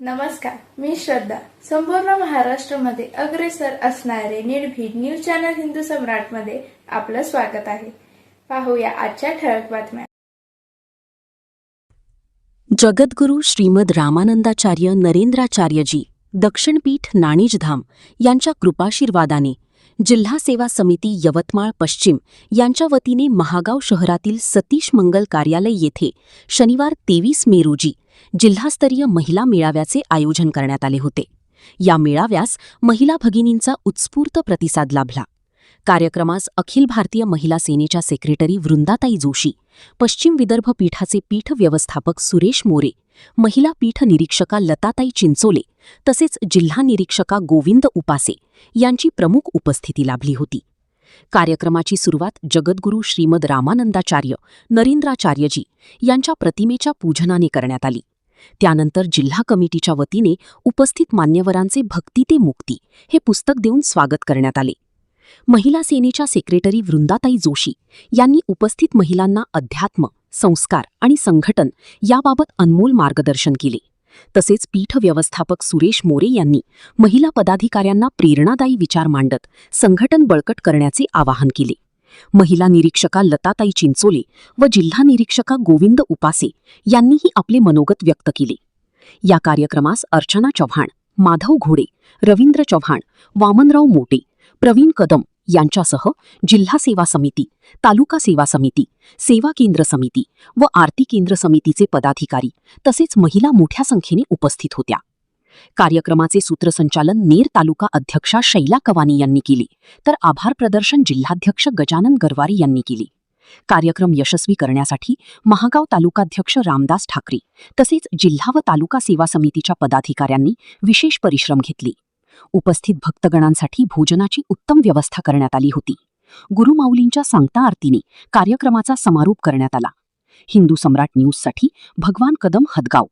नमस्कार, मी श्रद्धा. संपूर्ण महाराष्ट्रामध्ये अग्रेसर असणारे निर्भीड न्यूज चॅनल हिंदू सम्राटमध्ये आपलं स्वागत आहे. पाहूया आजच्या ठळक बातम्या. जगद्गुरू श्रीमद रामानंदाचार्य नरेंद्राचार्यजी दक्षिणपीठ नाणिजधाम यांच्या कृपाशीर्वादाने जिल्हा सेवा समिती यवतमाळ पश्चिम यांच्या वतीने महागाव शहरातील सतीश मंगल कार्यालय येथे शनिवार 23 मे रोजी जिल्हास्तरीय महिला मेळाव्याचे आयोजन करण्यात आले होते. या मेळाव्यास महिला भगिनींचा उत्स्फूर्त प्रतिसाद लाभला. कार्यक्रमास अखिल भारतीय महिला सेनेच्या सेक्रेटरी वृंदाताई जोशी, पश्चिम विदर्भ पीठाचे पीठ व्यवस्थापक सुरेश मोरे, महिला पीठ निरीक्षका लताताई चिंचोले तसेच जिल्हा निरीक्षका गोविंद उपासे यांची प्रमुख उपस्थिती लाभली होती. कार्यक्रमाची सुरुवात जगद्गुरू श्रीमद रामानंदाचार्य नरेंद्राचार्यजी यांच्या प्रतिमेच्या पूजनाने करण्यात आली. त्यानंतर जिल्हा कमिटीच्या वतीने उपस्थित मान्यवरांचे भक्ती ते मुक्ती हे पुस्तक देऊन स्वागत करण्यात आले. महिला सेनेच्या सेक्रेटरी वृंदाताई जोशी यांनी उपस्थित महिलांना अध्यात्म, संस्कार आणि संघटन याबाबत अनमोल मार्गदर्शन केले. तसेच पीठ व्यवस्थापक सुरेश मोरे यांनी महिला पदाधिकाऱ्यांना प्रेरणादायी विचार मांडत संघटन बळकट करण्याचे आवाहन केले. महिला निरीक्षका लताताई चिंचोले व जिल्हा निरीक्षका गोविंद उपासे यांनीही आपले मनोगत व्यक्त केले. या कार्यक्रमास अर्चना चव्हाण, माधव घोडे, रवींद्र चव्हाण, वामनराव मोटे, प्रवीण कदम यांच्यासह जिल्हा सेवा समिती, तालुका सेवा समिती, सेवा केंद्र समिती व आरती केंद्र समितीचे पदाधिकारी तसेच महिला मोठ्या संख्येने उपस्थित होत्या. कार्यक्रमाचे सूत्रसंचालन नेर तालुका अध्यक्षा शैला कवानी यांनी केले, तर आभार प्रदर्शन जिल्हाध्यक्ष गजानन गरवारी यांनी केले. कार्यक्रम यशस्वी करण्यासाठी महागाव तालुकाध्यक्ष रामदास ठाकरे तसेच जिल्हा व तालुका सेवा समितीच्या पदाधिकाऱ्यांनी विशेष परिश्रम घेतले. उपस्थित भक्तगणांसाठी भोजनाची उत्तम व्यवस्था करण्यात आली होती. गुरुमाऊलींच्या सांगता आरतीने कार्यक्रमाचा समारोप करण्यात आला. हिंदू सम्राट न्यूजसाठी भगवान कदम, हदगाव.